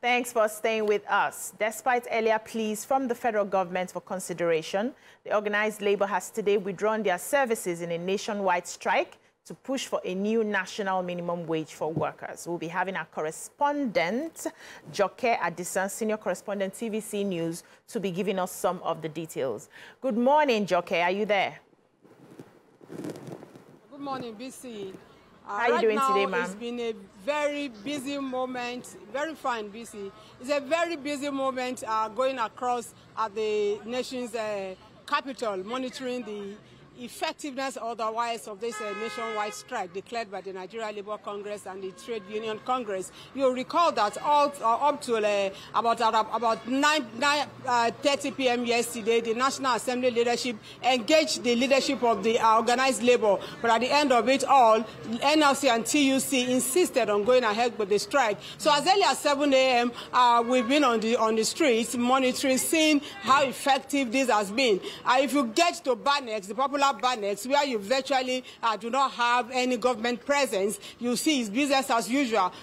Thanks for staying with us. Despite earlier pleas from the federal government for consideration, the organized labor has today withdrawn their services in a nationwide strike to push for a new national minimum wage for workers. We'll be having our correspondent, Joke Adisan, senior correspondent, TVC News, to be giving us some of the details. Good morning, Joke. Are you there? Good morning, BC. How are you doing today, ma'am? It's been a very busy moment, very fine, BC. It's a very busy moment going across at the nation's capital, monitoring the effectiveness otherwise of this nationwide strike declared by the Nigerian Labour Congress and the Trade Union Congress. You'll recall that up to about 9:30 p.m. yesterday, the National Assembly leadership engaged the leadership of the organized labor, but at the end of it all, NLC and TUC insisted on going ahead with the strike. So as early as 7 a.m., we've been on the streets monitoring, seeing how effective this has been. If you get to Banex, the popular Banex, where you virtually do not have any government presence, you see it's business as usual.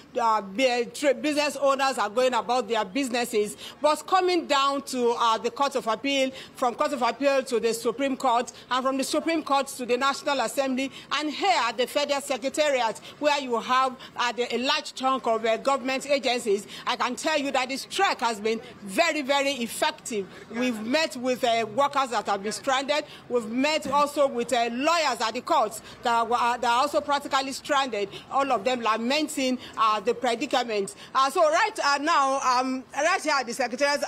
Business owners are going about their businesses, but coming down to the Court of Appeal, from Court of Appeal to the Supreme Court, and from the Supreme Court to the National Assembly, and here at the Federal Secretariat, where you have a large chunk of government agencies, I can tell you that the strike has been very, very effective. We've met with workers that have been stranded. We've met also with lawyers at the courts that are also practically stranded, all of them lamenting the predicament. So right now, right here at the Secretariat,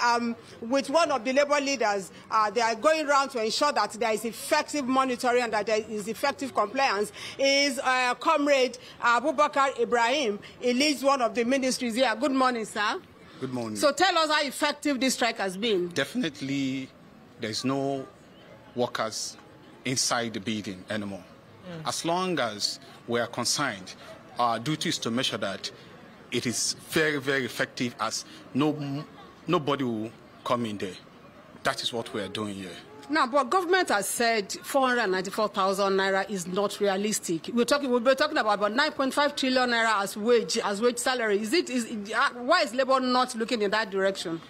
with one of the labor leaders, they are going around to ensure that there is effective monitoring and that there is effective compliance, is Comrade Abubakar Ibrahim. He leads one of the ministries here. Good morning, sir. Good morning. So tell us how effective this strike has been. Definitely, there's no workers inside the building anymore. As long as we are concerned, our duty is to make sure that it is very, very effective, as nobody will come in there. That is what we are doing here. Now, but government has said 494,000 naira is not realistic. We'll be talking about 9.5 trillion naira as wage salary. Why is Labour not looking in that direction?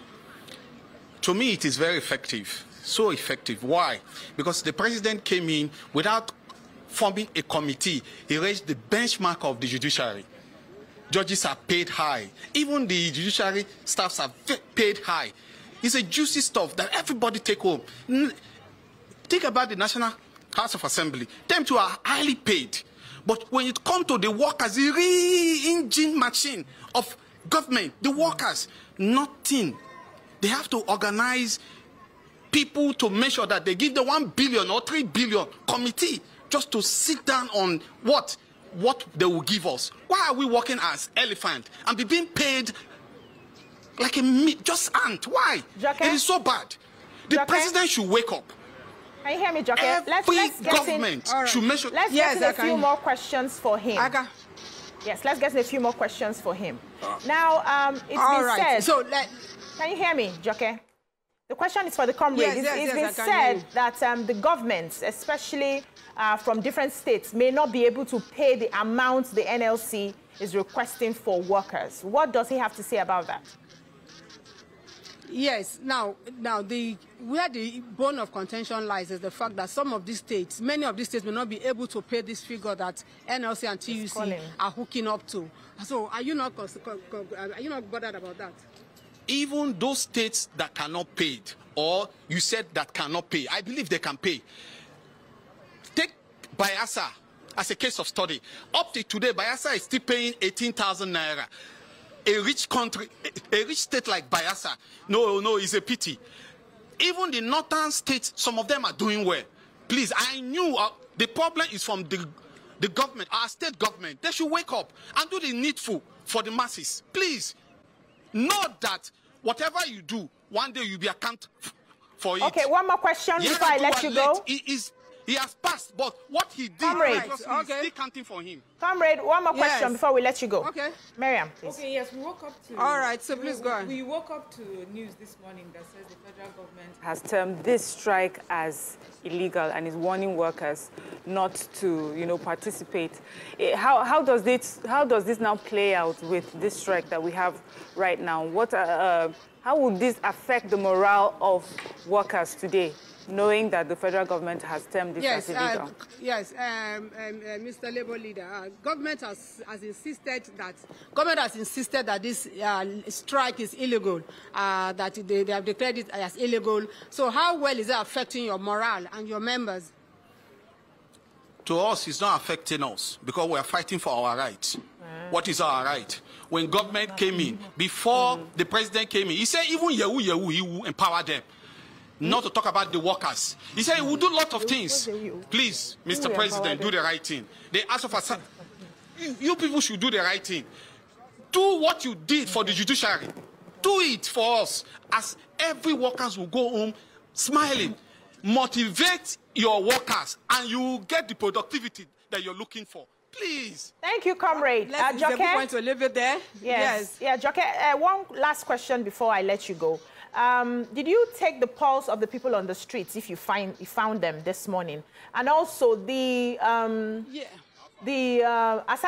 To me, it is very effective. So effective. Why? Because the president came in without forming a committee. He raised the benchmark of the judiciary. Judges are paid high. Even the judiciary staffs are paid high. It's a juicy stuff that everybody take home. Think about the National House of Assembly. Them two are highly paid. But when it comes to the workers, the re-engine machine of government, the workers, nothing. They have to organize people to make sure that they give the 1 billion or 3 billion committee just to sit down on what they will give us. Why are we working as elephant and be being paid like a just ant? Why? Joke? It is so bad. The president should wake up. Can you hear me, Joke? Let's government should make sure. Let's get a few more questions for him. Yes, let's get a few more questions for him. Now, it's been said. So can you hear me, Joke? The question is for the comrade. It's been said that the governments, especially from different states, may not be able to pay the amount the NLC is requesting for workers. What does he have to say about that? Yes. Now, where the bone of contention lies is the fact that some of these states, many of these states, may not be able to pay this figure that NLC and TUC are hooking up to. So, are you not bothered about that? Even those states that cannot pay, or you said that cannot pay, I believe they can pay. Take Bayelsa as a case of study. Up to today, Bayelsa is still paying 18,000 naira. A rich country, a rich state like Bayelsa, no, it's a pity. Even the northern states, some of them are doing well. Please, I knew the problem is from the government, our state government. They should wake up and do the needful for the masses. Please. Know that whatever you do, one day you'll be accountable for it. Okay, one more question before I let you go. He has passed, but what he did, is still counting for him. Comrade, one more question before we let you go. Okay. Miriam, please. Okay, yes, we woke up to... All right, so please go on. We woke up to news this morning that says the federal government has termed this strike as illegal and is warning workers not to, participate. How does this now play out with this strike that we have right now? How would this affect the morale of workers today, knowing that the federal government has termed this as illegal? Mr. Labour Leader, government has insisted that this strike is illegal, that they have declared it as illegal. So how well is it affecting your morale and your members? To us, it's not affecting us because we are fighting for our rights. What is our right? When government came in, before the president came in, he said even he will empower them. Not to talk about the workers. He said he will do a lot of things. Please, Mr. President, do the right thing. They ask for you people should do the right thing. Do what you did for the judiciary. Do it for us. As every workers will go home smiling. Motivate your workers and you will get the productivity that you're looking for. Please. Thank you, comrade. Let's going to leave it there. Yes. Yeah, Joke, one last question before I let you go. Did you take the pulse of the people on the streets if you found them this morning? And also aside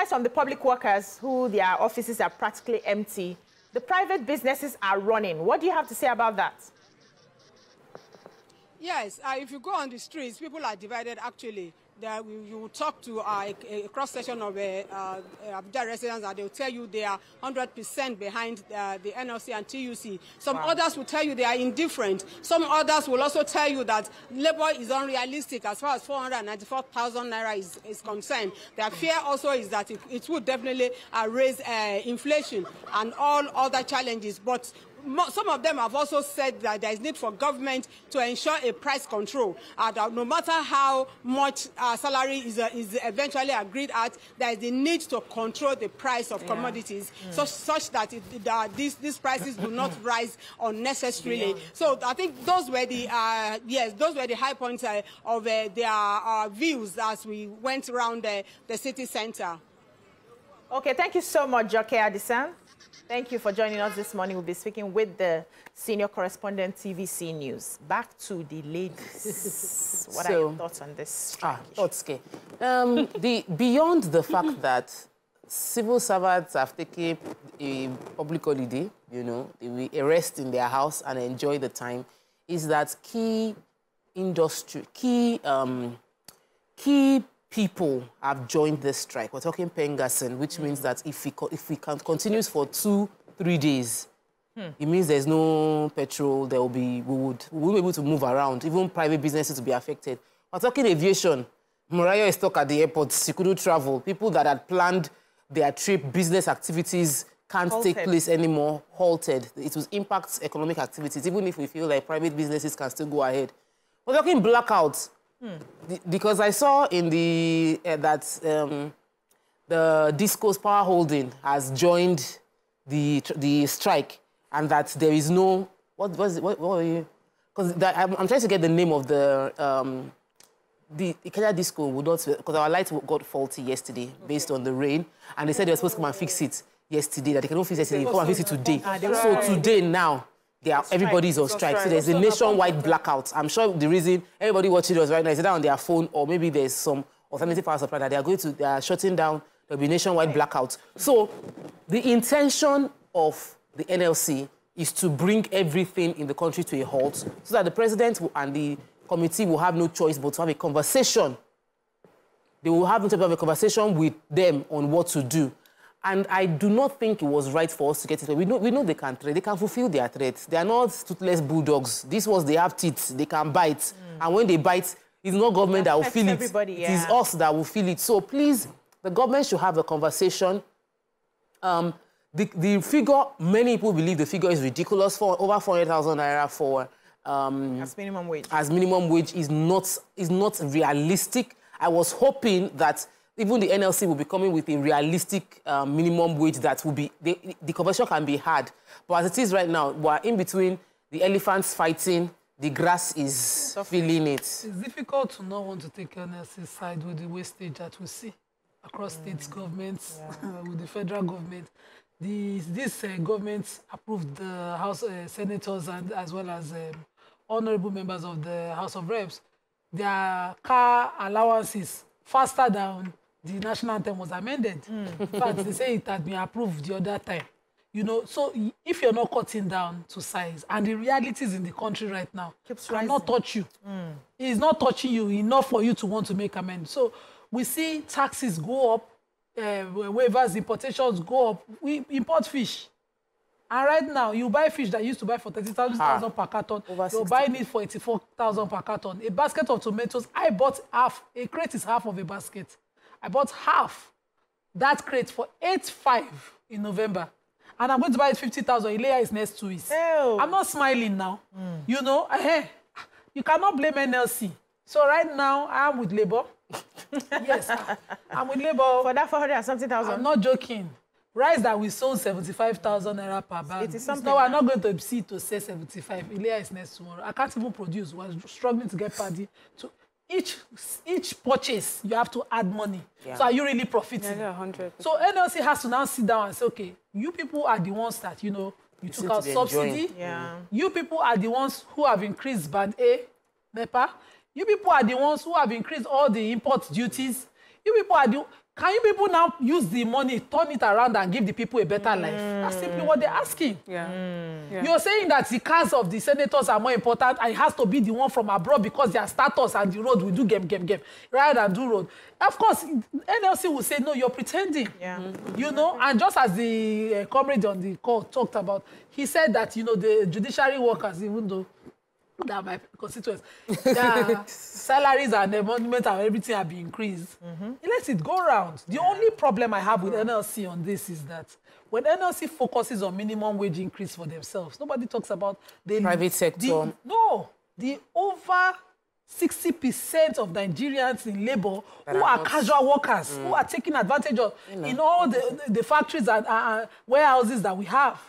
from the public workers who their offices are practically empty, the private businesses are running. What do you have to say about that? Yes, if you go on the streets, people are divided actually. You will talk to a cross-section of Abuja residents and they will tell you they are 100% behind the NLC and TUC. Some others will tell you they are indifferent. Some others will also tell you that labor is unrealistic as far as 494,000 naira is concerned. Their fear also is that it would definitely raise inflation and all other challenges. But some of them have also said that there is need for government to ensure a price control. That no matter how much salary is eventually agreed at, there is the need to control the price of commodities such that these prices do not rise unnecessarily. So I think those were the high points of their views as we went around the city center. Okay, thank you so much, Joke Adisan. Thank you for joining us this morning. We'll be speaking with the senior correspondent, TVC News. Back to the ladies. What are your thoughts on this? Thoughts, okay. Beyond the fact that civil servants have taken a public holiday, they will rest in their house and enjoy the time, is that key people have joined this strike. We're talking Pengasen, which means that if we can continue for 2-3 days, it means there's no petrol. We won't be able to move around. Even private businesses will be affected. We're talking aviation. Mariah is stuck at the airport. She couldn't travel. People that had planned their trip, business activities can't take place anymore. Halted. It will impact economic activities, even if we feel like private businesses can still go ahead. We're talking blackouts. Because I saw in the the Disco's Power Holding has joined the strike, and that there is no what were you? Because I'm trying to get the name of the Ikeja Disco would not, because our light got faulty yesterday based on the rain, and they said they were supposed to come and fix it yesterday. That they cannot fix it yesterday. They come and fix it today. So today now. Everybody's on strike. So there's a nationwide blackout. I'm sure the reason everybody watching us right now is either on their phone or maybe there's some alternative power supply that they are shutting down. There'll be nationwide blackout. So the intention of the NLC is to bring everything in the country to a halt so that the president and the committee will have no choice but to have a conversation. They will have a conversation with them on what to do. And I do not think it was right for us to get it. We know they can trade. They can fulfill their threats. They are not toothless bulldogs. They have teeth. They can bite. And when they bite, it's not government that will feel it. It is us that will feel it. So please, the government should have a conversation. The figure, many people believe the figure is ridiculous, for over 400,000 naira for as minimum wage. As minimum wage is not realistic. I was hoping that even the NLC will be coming with a realistic minimum wage that will be, the conversion can be hard. But as it is right now, we're in between the elephants fighting the grass is feeling it. It's difficult to not want to take NLC's side with the wastage that we see across state governments, with the federal government. This government approved the House senators and as well as honorable members of the House of Reps. Their car allowances faster than the national anthem was amended. In fact, they say it had been approved the other time. You know, so if you're not cutting down to size, and the realities in the country right now cannot touch you, it's not touching you enough for you to want to make amends. So we see taxes go up, waivers, importations go up. We import fish. And right now, you buy fish that used to buy for 30,000 per carton. You're buying it for 84,000 per carton. A basket of tomatoes, I bought half. A crate is half of a basket. I bought half that crate for 8,500 in November. And I'm going to buy it 50,000. Ilea is next 2 weeks. Ew. I'm not smiling now. You know, you cannot blame NLC. So right now, I'm with Labour. Yes, I'm with Labour. For that 400-something thousand? I'm not joking. Rice that we sold 75,000 naira per bag. No, we're not going to see to say 75. Ilea is next tomorrow. I can't even produce. We're struggling to get paddy. So each purchase, you have to add money. Yeah. So are you really profiting? Yeah, 100%. So NLC has to now sit down and say, okay, you people are the ones that, you know, you took out subsidy. Yeah. You people are the ones who have increased band A, NEPA. You people are the ones who have increased all the import duties. You people are the... Can you people now use the money, turn it around and give the people a better life? That's simply what they're asking. Yeah. You're saying that the cars of the senators are more important and it has to be the one from abroad because their status and the road will do game, rather than do road. Of course, NLC will say, no, you're pretending. Yeah. You know, and just as the comrade on the call talked about, he said that, you know, the judiciary workers, even though that my constituents, their salaries and emoluments and everything have been increased. He lets it go around. The only problem I have with NLC on this is that when NLC focuses on minimum wage increase for themselves, nobody talks about the private sector. The over 60% of Nigerians in labor who are casual workers, who are taking advantage of in all the factories and warehouses that we have.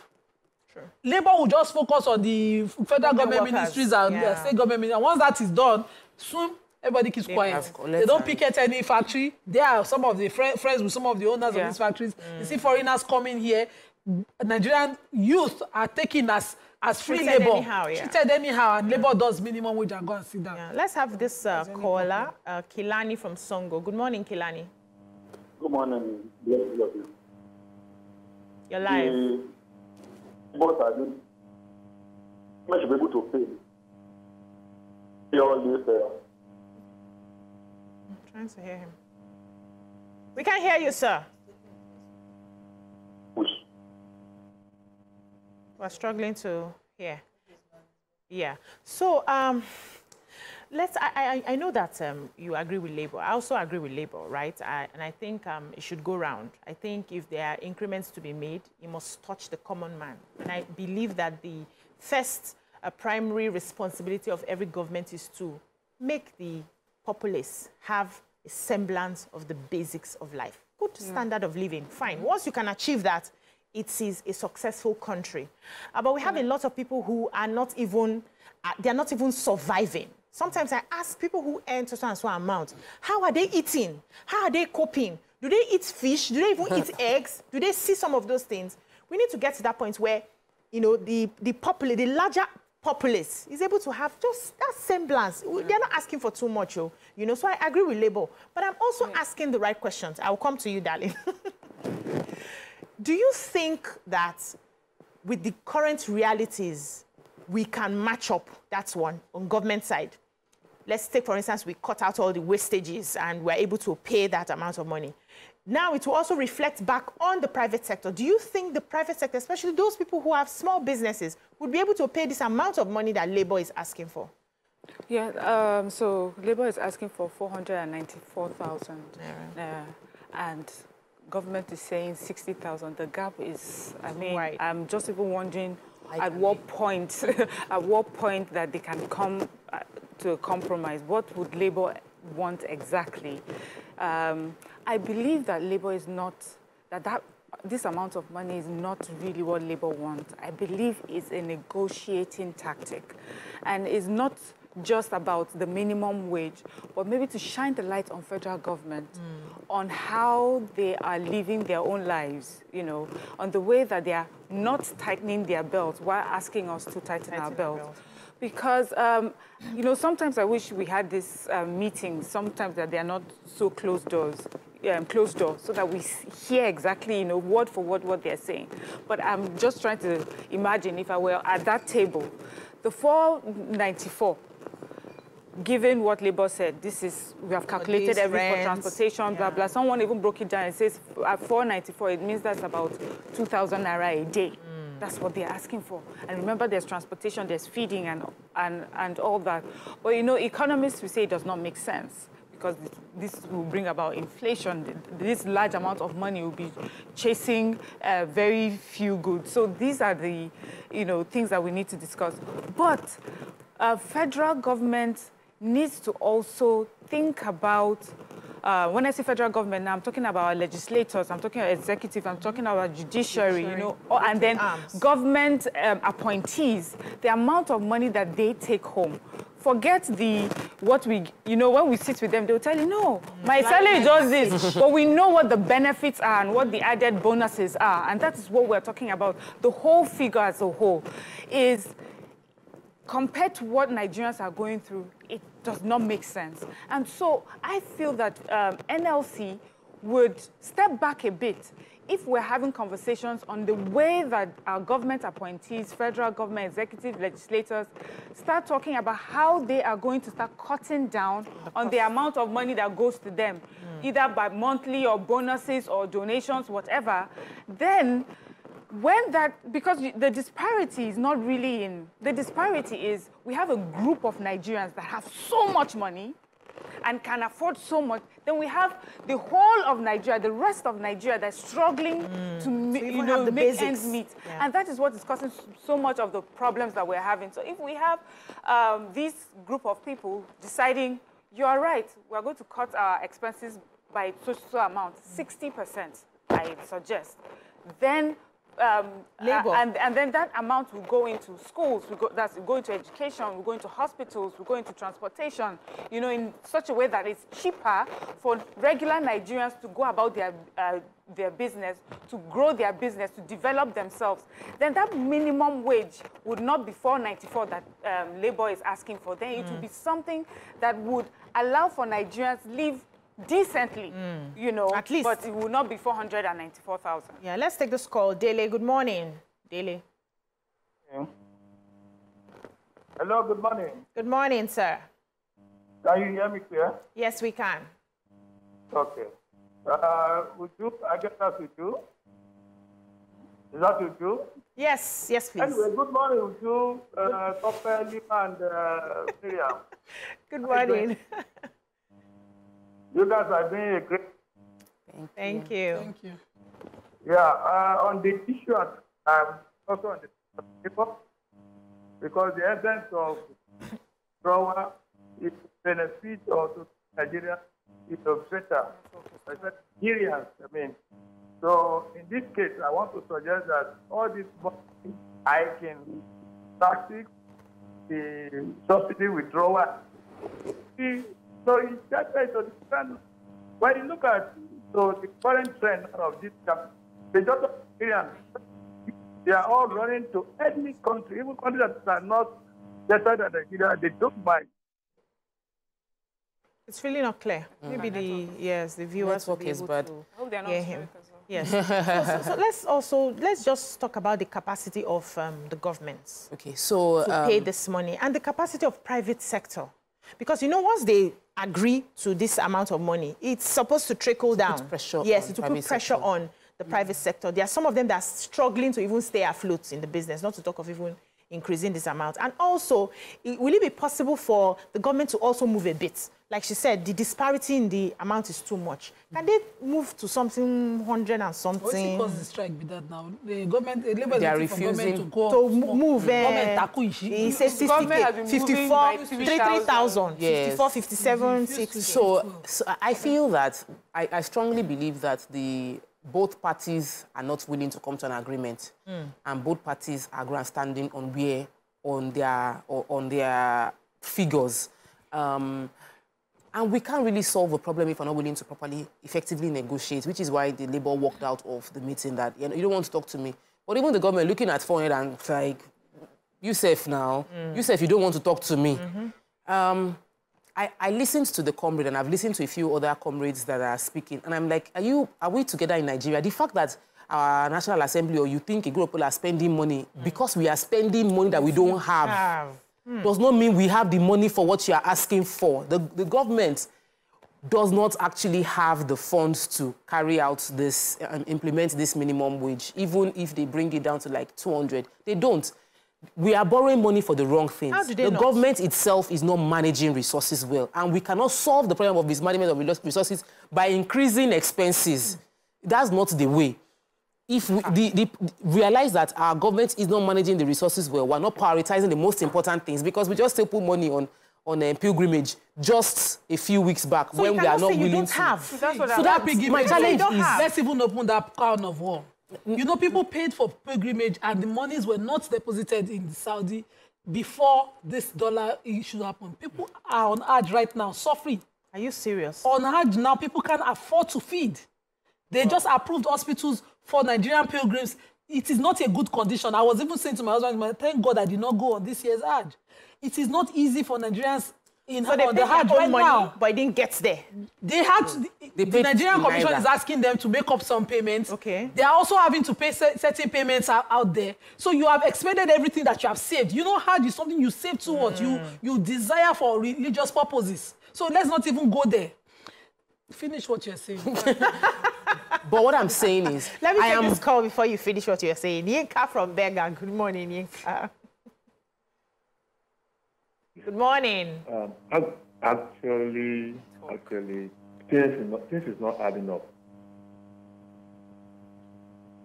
Sure. Labour will just focus on the federal government ministries and state government ministries. And once that is done, soon everybody keeps quiet. They don't picket any factory. They are some of the friends with some of the owners of these factories. You see foreigners coming here. Nigerian youth are taken as free labor. Treated anyhow, and Labour does minimum wage and go and sit down. Yeah. Let's have this caller, Kilani from Songo. Good morning, Kilani. Good morning. You're live. But I think I should be able to pay all this. I'm trying to hear him. We can't hear you, sir. Push. We're struggling to hear. Yeah. So I know that you agree with Labour. I also agree with Labour, right? And I think it should go round. I think if there are increments to be made, it must touch the common man. And I believe that the first primary responsibility of every government is to make the populace have a semblance of the basics of life. Good standard of living, fine. Once you can achieve that, it is a successful country. But we have a lot of people who are not even, they're not even surviving. Sometimes I ask people who earn such and so amount, how are they eating? How are they coping? Do they eat fish? Do they even eat eggs? Do they see some of those things? We need to get to that point where, you know, the larger populace is able to have just that semblance. They're not asking for too much, you know, so I agree with Labour. But I'm also asking the right questions. I will come to you, darling. Do you think that with the current realities, we can match up? That's one, on government side. Let's take, for instance, we cut out all the wastages and we're able to pay that amount of money. Now it will also reflect back on the private sector. Do you think the private sector, especially those people who have small businesses, would be able to pay this amount of money that Labour is asking for? Yeah, so Labour is asking for 494,000. And government is saying 60,000. The gap is, I mean, I'm just even wondering at what point that they can come to a compromise. What would Labour want exactly? I believe that Labour is not, that this amount of money is not really what Labour wants. I believe it's a negotiating tactic, and it's not just about the minimum wage, but maybe to shine the light on federal government on how they are living their own lives, you know, on the way that they are not tightening their belts while asking us to tighten our belts. Because, you know, sometimes I wish we had this meeting, sometimes that they are not so closed door, so that we hear exactly, you know, word for word what they're saying. But I'm just trying to imagine if I were at that table, the 494, given what Labour said, this is, we have calculated everything for transportation, blah, blah. Someone even broke it down and says at 494, it means that's about 2,000 naira a day. That's what they're asking for. And remember, there's transportation, there's feeding and all that. But, you know, economists will say it does not make sense because this will bring about inflation. This large amount of money will be chasing very few goods. So these are the, you know, things that we need to discuss. But federal government needs to also think about, when I say federal government, now I'm talking about our legislators, I'm talking about executive, I'm talking about judiciary, you know, and then government appointees, the amount of money that they take home. Forget what we, you know, when we sit with them, they'll tell you, no, my salary is just this. But we know what the benefits are and what the added bonuses are. And that is what we're talking about. The whole figure as a whole is, compared to what Nigerians are going through, it does not make sense. And so I feel that NLC would step back a bit if we're having conversations on the way that our government appointees, federal government, executive, legislators, start talking about how they are going to start cutting down on the amount of money that goes to them, either by monthly or bonuses or donations, whatever, then when that, because the disparity is not really in, the disparity is we have a group of Nigerians that have so much money and can afford so much, then we have the whole of Nigeria, the rest of Nigeria that's struggling to you know, make ends meet. Yeah. And that is what is causing so much of the problems that we're having. So if we have this group of people deciding, you are right, we're going to cut our expenses by so amount, 60%, I suggest, then Labor. And then that amount will go into schools, will go into education, will go into hospitals, will go into transportation, you know, in such a way that it's cheaper for regular Nigerians to go about their business, to grow their business, to develop themselves. Then that minimum wage would not be 494 that Labour is asking for. Then it would be something that would allow for Nigerians to live decently, you know, at least. But it will not be 494,000. Yeah, let's take this call. Dele, good morning. Dele. Yeah. Hello, good morning. Good morning, sir. Can you hear me clear? Yes, we can. Okay. Would you, I guess that's with you. Is that with you? Yes, yes, please. Anyway, good morning with you, Dr. Lima and Miriam. Good morning. You guys are doing a great. Thank you. Thank you. Yeah, on the issue, also on the paper, because the essence of drawer is benefit also Nigeria is better. Nigerians, I mean. So in this case, I want to suggest that all this hiking tactics, the subsidy withdrawal, so it's just to understand when you look at the current trend of this the majority of Nigerians, they are all running to any country, even countries that are not better than Nigeria, they don't mind. It's really not clear. Maybe the viewers will be able to hear him. Yes. So let's just talk about the capacity of the governments. Okay, so to pay this money and the capacity of private sector. Because, you know, once they agree to this amount of money, it's supposed to trickle down. Put pressure yes, to put pressure on the private sector. There are some of them that are struggling to even stay afloat in the business, not to talk of even increasing this amount. And also, will it be possible for the government to also move a bit? Like she said, the disparity in the amount is too much. Can they move to something 100 and something? What's the cause the strike be that now? The government, they are refusing to go move. He says 53,000, 54, 57, 60. So I feel that, I strongly believe that the both parties are not willing to come to an agreement, and both parties are grandstanding on their figures. And we can't really solve a problem if we're not willing to properly, effectively negotiate, which is why the Labour walked out of the meeting that, you don't want to talk to me. But even the government looking at 400 and like, you safe now, you safe, you don't want to talk to me. I listened to the comrade, and I've listened to a few other comrades that are speaking, and I'm like, are we together in Nigeria? The fact that our National Assembly, or you think a group of people are spending money because we are spending money that we don't have, does not mean we have the money for what you are asking for. The government does not actually have the funds to carry out this, implement this minimum wage, even if they bring it down to like 200. They don't. We are borrowing money for the wrong things. How do they the not? Government itself is not managing resources well, and we cannot solve the problem of mismanagement of resources by increasing expenses. That's not the way. If we realize that our government is not managing the resources well, we're not prioritizing the most important things, because we just still put money on a pilgrimage just a few weeks back, so when we are not willing to. Have. That's my challenge is, let's even open that can of war. You know, people paid for pilgrimage and the monies were not deposited in Saudi before this dollar issue happened. People are on Hajj right now, suffering. Are you serious? On Hajj now, people can't afford to feed. They just approved hospitals for Nigerian pilgrims. It is not a good condition. I was even saying to my husband, thank God I did not go on this year's Hajj. It is not easy for Nigerians on the Hajj right now. But it didn't get there. They had to, the Nigerian Commission is asking them to make up some payments. Okay. They are also having to pay certain payments out there. So you have expended everything that you have saved. You know, Hajj is something you save towards. You desire for religious purposes. So let's not even go there. Finish what you're saying. But what I'm saying is... Let me take this call before you finish what you're saying. Yinka from Bergen. Good morning, Yinka. Good morning. Actually, things is not adding up.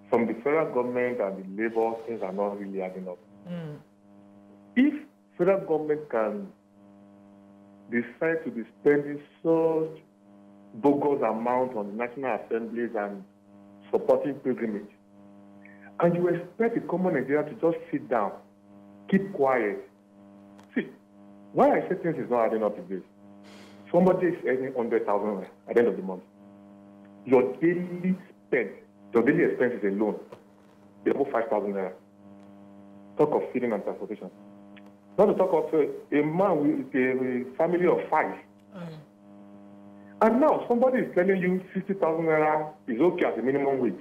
From the federal government and the Labour, things are not really adding up. If federal government can decide to be spending such bogus amount on national assemblies and supporting pilgrimage, and you expect the common Nigeria to just sit down, keep quiet. See, why I say things is not adding up is this. Somebody is earning 100,000 at the end of the month. Your daily expenses alone is about 5,000 naira. Talk of feeding and transportation. Not to talk of a man with a family of 5. And now somebody is telling you 60,000 naira is okay as a minimum wage.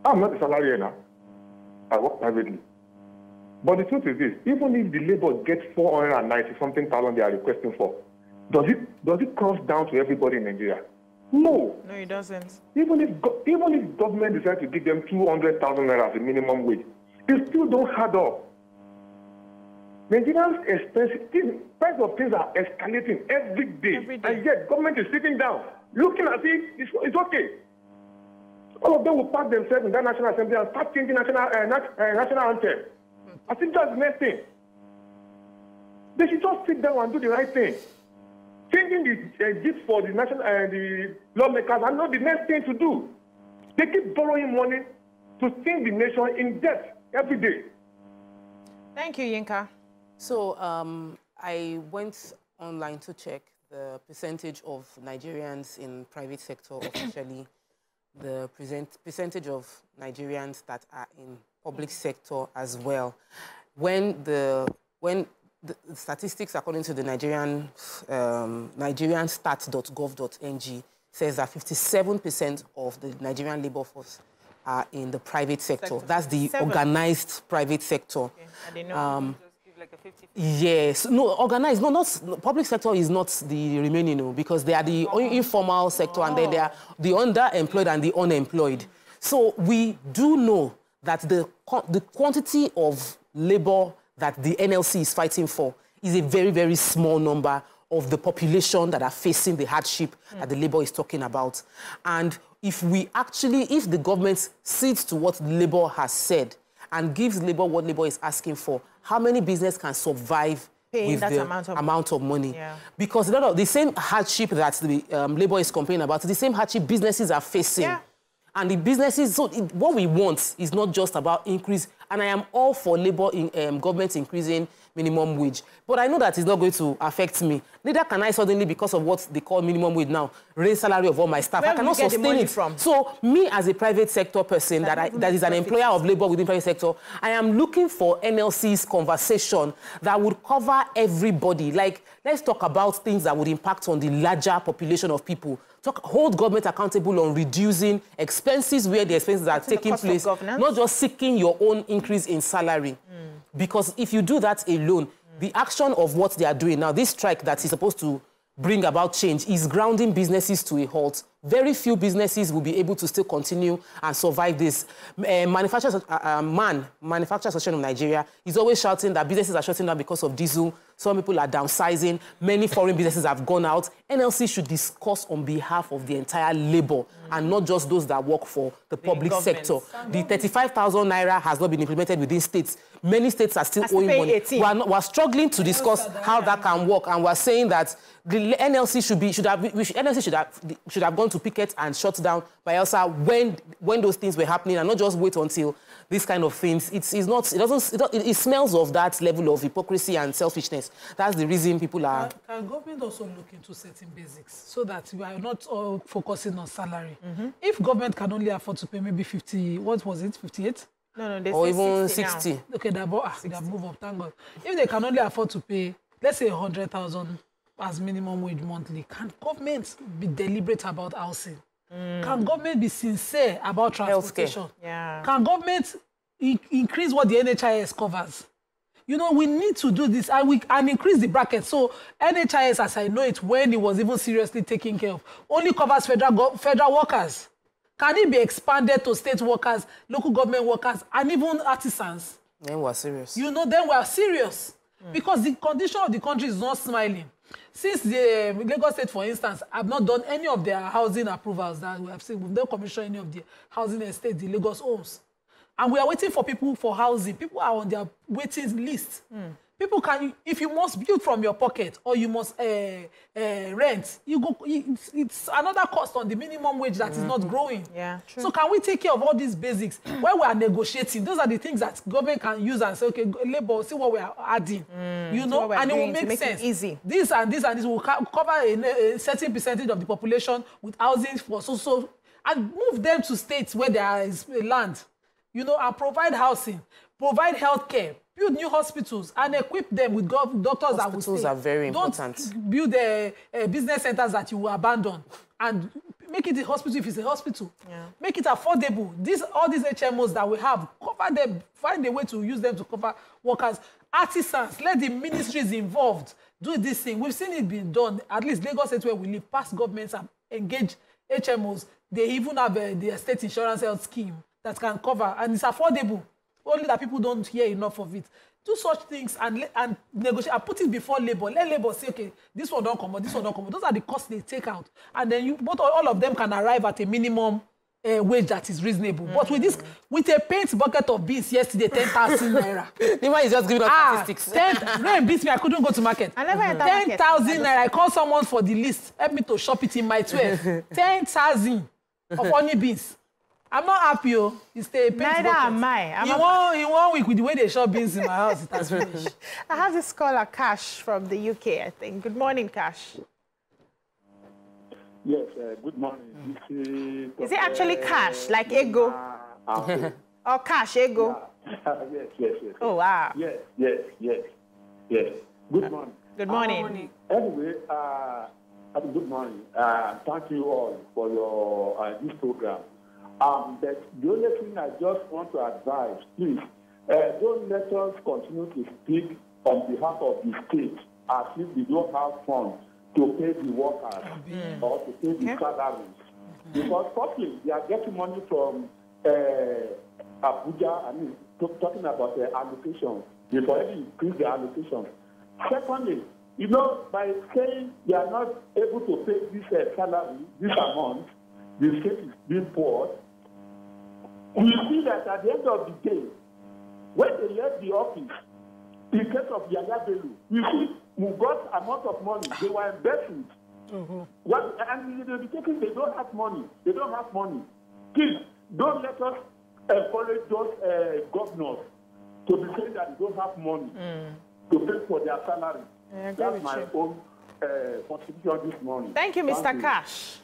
I'm not a salary earner. I work privately. But the truth is this: even if the Labour gets 490-something thousand they are requesting for, does it cross down to everybody in Nigeria? No. No, it doesn't. Even if government decides to give them 200,000 naira as a minimum wage, it still don't add up. Nigerians' price of things are escalating every day. And yet government is sitting down, looking at it, it's okay. All of them will pack themselves in that National Assembly and start changing national anthem. I think that's the next thing. They should just sit down and do the right thing. Changing the gifts for the the lawmakers are not the next thing to do. They keep borrowing money to sink the nation in debt every day. Thank you, Yinka. So I went online to check the percentage of Nigerians in private sector officially, the percentage of Nigerians that are in public sector as well. When the statistics according to the Nigerian stats.gov.ng says that 57% of the Nigerian labor force are in the private sector. That's the organized private sector. Okay. And they know like a 50-50. Yes, no, organized, no, not public sector is not the remaining, because they are the informal sector, and then they are the underemployed and the unemployed. So we do know that the quantity of labor that the NLC is fighting for is a very, very small number of the population that are facing the hardship that the Labour is talking about. And if the government cedes to what Labour has said and gives Labour what Labour is asking for, how many businesses can survive with that the amount of money? Yeah. Because the same hardship that the Labour is complaining about, the same hardship businesses are facing. Yeah. And the businesses, so what we want is not just about increase, and I am all for labor in government increasing minimum wage. But I know that it's not going to affect me. Neither can I suddenly, because of what they call minimum wage now, raise salary of all my staff. I cannot sustain it. From? So me as a private sector person that is an employer of labor within private sector, I am looking for NLC's conversation that would cover everybody. Like, let's talk about things that would impact on the larger population of people. Hold government accountable on reducing expenses where the expenses are taking place, not just seeking your own increase in salary. Because if you do that alone, the action of what they are doing now, this strike that is supposed to bring about change, is grounding businesses to a halt. Very few businesses will be able to still continue and survive this. Manufacturers Association of Nigeria is always shouting that businesses are shutting down because of diesel. Some people are downsizing. Many foreign businesses have gone out. NLC should discuss on behalf of the entire labor and not just those that work for the public sector. The 35,000 naira has not been implemented within states. Many states are still owing money. We're struggling to discuss how that can work, and we're saying that the NLC should have gone to picket and shut down Bayelsa when those things were happening, and not just wait until these kind of things. It smells of that level of hypocrisy and selfishness. That's the reason people are. Can government also look into certain basics so that we are not all focusing on salary? If government can only afford to pay maybe 50, what was it, 58? No, they or even 60 now. Okay, they move up, thank God. If they can only afford to pay, let's say 100,000 as minimum wage monthly, can government be deliberate about housing? Can government be sincere about transportation? Yeah. Can government increase what the NHIS covers? You know, we need to do this and increase the bracket. So NHIS, as I know it, when it was even seriously taken care of, only covers federal workers. Can it be expanded to state workers, local government workers, and even artisans? Then we're serious. You know, then we're serious. Because the condition of the country is not smiling. Since the Lagos State, for instance, have not done any of their housing approvals that we have seen. We've not commissioned any of the housing estate, the Lagos owns. And we are waiting for people for housing. People are on their waiting list. People can, if you must build from your pocket or you must rent, it's another cost on the minimum wage that is not growing. Yeah, true. So can we take care of all these basics? When we are negotiating, those are the things that government can use and say, okay, labor, see what we are adding. You know, and it will make sense. It easy. This and this and this will cover a certain percentage of the population with housing for so, and move them to states where there is land. You know, and provide housing, provide healthcare, build new hospitals, and equip them with doctors that will stay. Hospitals are very important. Don't build business centers that you will abandon, and make it a hospital if it's a hospital. Yeah. Make it affordable. All these HMOs that we have, cover them, find a way to use them to cover workers. Artisans, let the ministries involved do this thing. We've seen it being done, at least Lagos State, where we live, past governments have engaged HMOs. They even have the state insurance health scheme that can cover, and it's affordable. Only that people don't hear enough of it. Do such things and negotiate and put it before labor. Let labor say, okay, this one don't come out, this one don't come out. Those are the costs they take out. And then all of them can arrive at a minimum wage that is reasonable. But with a paint bucket of beans yesterday, 10,000 naira. Nima is just giving us statistics. Rain beats me, I couldn't go to market. I never enter 10,000 naira. I call someone for the list. Help me to shop it in my 12. 10,000 of only beans. I'm not happy, oh. It's the paint Neither bucket. am I. In 1 week, with the way they shop beans in my house, it has finished. I have this caller, Cash, from the UK, I think. Good morning, Cash. Yes, good morning. Is it actually Cash, like Ego? Or Cash, Ego? Yes. Oh, wow. Yes. Good morning. Good morning. Anyway, good morning. Thank you all for your this program. But the only thing I just want to advise, please, don't let us continue to speak on behalf of the state as if we don't have funds to pay the workers or to pay the salaries. Because firstly, they are getting money from Abuja, I mean, talking about the allocation. They've already increased the allocation. Secondly, you know, by saying they are not able to pay this salary, this amount, the state is being poor. We see that at the end of the day, when they left the office, in case of Yaya Bello, we see we got amount of money. They were embezzled. And they don't have money. Please, don't let us encourage those governors to be saying that they don't have money to pay for their salary. That's my own contribution this morning. Thank you, Mr. Cash.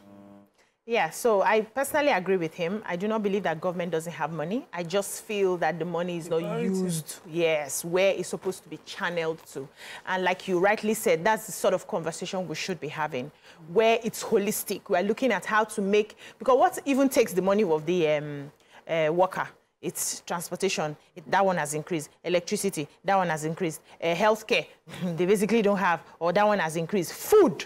Yeah, so I personally agree with him. I do not believe that government doesn't have money. I just feel that the money is not used, yes, where it's supposed to be channeled to. And like you rightly said, that's the sort of conversation we should be having, where it's holistic. We're looking at how to make, because what even takes the money of the worker? It's transportation, that one has increased. Electricity, that one has increased. Healthcare, they basically don't have, or that one has increased. Food,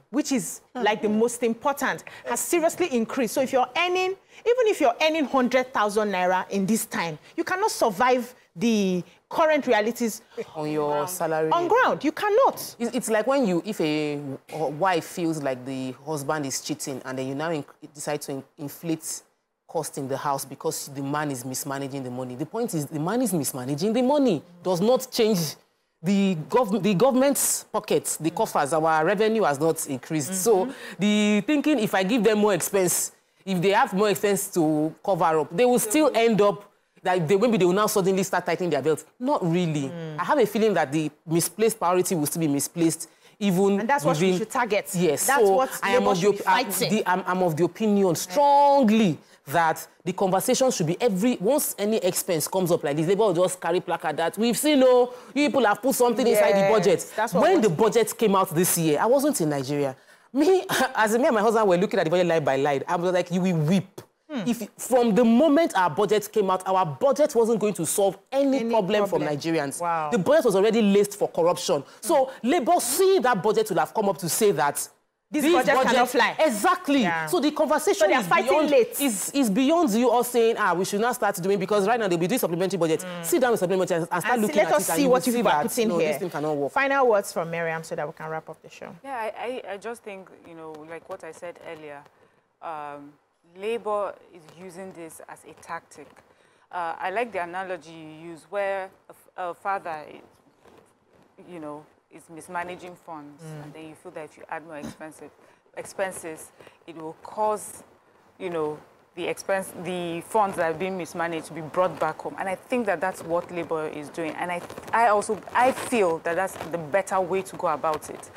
which is like the most important, has seriously increased. So if you're earning, even if you're earning 100,000 naira in this time, you cannot survive the current realities on your salary. On ground, you cannot. It's like when you, if a wife feels like the husband is cheating and then you now decide to inflate cost in the house because the man is mismanaging the money. The point is the man is mismanaging the money. Does not change the government's pockets, the coffers, our revenue has not increased. So the thinking, if I give them more expense, if they have more expense to cover up, they will still end up, that maybe they will now suddenly start tightening their belts. Not really. I have a feeling that the misplaced priority will still be misplaced. Even and that's what we should target. Yes, that's so what I'm of the opinion strongly that the conversation should be once any expense comes up like this, Labour will just carry placard that we've seen, you people have put something inside the budget. When the budget came out this year, I wasn't in Nigeria. Me and my husband were looking at the budget line by line. I was like, you will weep. If from the moment our budget came out, our budget wasn't going to solve any problem for Nigerians. Wow. The budget was already laced for corruption. So Labour, seeing that budget, would have come up to say that this budget cannot fly. Exactly. Yeah. So the conversation is beyond you all saying, we should not start doing, because right now they'll be doing supplementary budget. Sit down with supplementary and start looking at it. Let us see what you are putting here. This thing cannot work. Final words from Miriam so that we can wrap up the show. Yeah, I just think, like what I said earlier, Labour is using this as a tactic. I like the analogy you use where a father, is mismanaging funds, and then you feel that if you add more expenses, it will cause, the funds that are being mismanaged to be brought back home. And I think that that's what Labour is doing. And I feel that that's the better way to go about it.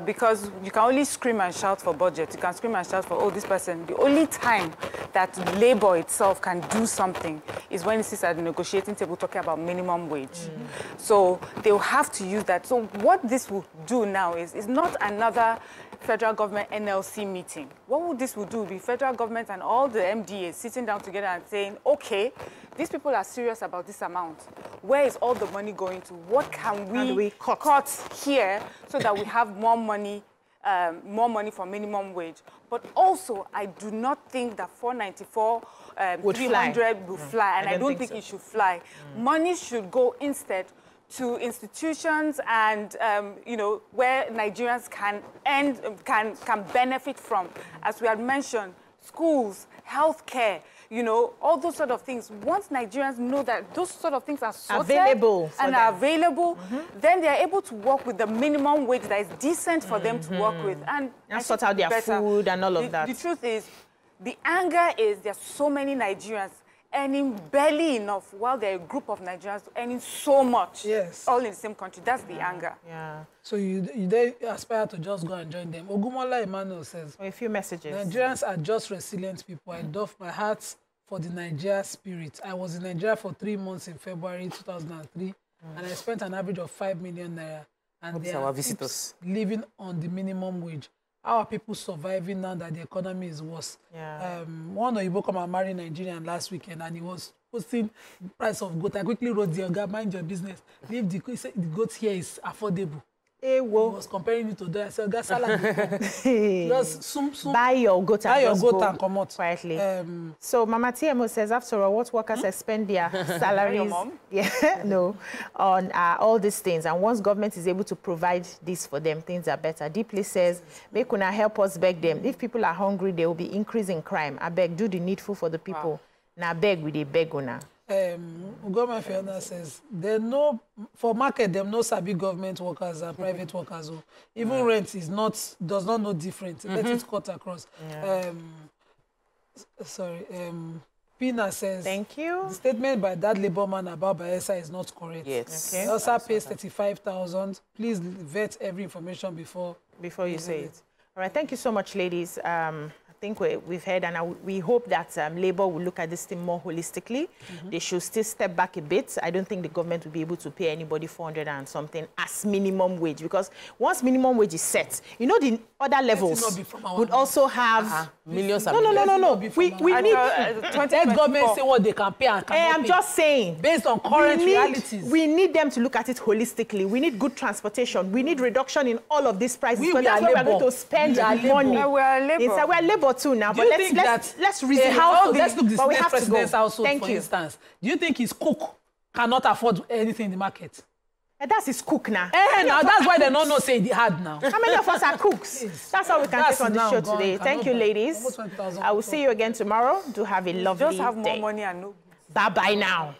Because you can only scream and shout for budget. You can scream and shout for, this person. The only time that Labour itself can do something is when it sits at the negotiating table talking about minimum wage. So they'll have to use that. So what this will do now is not another federal government NLC meeting. What this will do will be federal government and all the MDAs sitting down together and saying, okay, these people are serious about this amount. Where is all the money going to? What can we cut here so that we have more money for minimum wage? But also, I do not think that 494, 300 will fly, and I don't think it should fly. Money should go instead to institutions and where Nigerians can benefit from, as we had mentioned, schools, healthcare, all those sort of things. Once Nigerians know that those sort of things are sorted are available, then they are able to work with the minimum wage that is decent for them to work with, and sort out their food and all of that. The truth is, the anger is there's so many Nigerians earning barely enough, while there are a group of Nigerians earning so much, all in the same country. That's the anger. Yeah. So they aspire to just go and join them. Ogumola Emmanuel says, a few messages. Nigerians are just resilient people. I doff my heart for the Nigeria spirit. I was in Nigeria for 3 months in February 2003, and I spent an average of 5 million naira. And they are living on the minimum wage. How are people surviving now that the economy is worse? Yeah. One Oyibo come and marry Nigerian last weekend, and he was posting price of goat. I quickly wrote the guy, mind your business. Leave the goat here is affordable. He was comparing it to that. I said, "Guys, just buy your goat and come out quietly." So Mama TMO says, after all, what workers spend their salaries, on all these things, and once government is able to provide this for them, things are better. Deeply says, make una help us beg them. If people are hungry, there will be increase in crime. I beg, do the needful for the people. Now beg with a beg una. Government Fiona says, for market, there are no sabi government workers and private workers. Even rent does not know different. Let it cut across. Sorry, Pina says, thank you. The statement by that Labour man about Bayelsa is not correct. Yes. Okay. Elsa pays 35,000. Please vet every information before you say it. All right, thank you so much, ladies. I think we've heard, and we hope that Labour will look at this thing more holistically. They should still step back a bit. I don't think the government will be able to pay anybody 400 and something as minimum wage, because once minimum wage is set, you know, the other levels would also have millions. No. We need let government say what they can pay and cannot I'm just saying, based on current realities. We need them to look at it holistically. We need good transportation. We need reduction in all of these prices. We that's where we're going to spend money. We are Labour. We're Labour too now. Do But let's reason let's look but we the have to go. president's household, Thank for you. instance. Do you think his cook cannot afford anything in the market? And that's his cook now. Now that's why they don't know say it hard now. How many of us are cooks? That's all we can take on the show today. Thank you, ladies. I will see you again tomorrow. Do have a lovely day. Just have more money and no. Bye-bye now.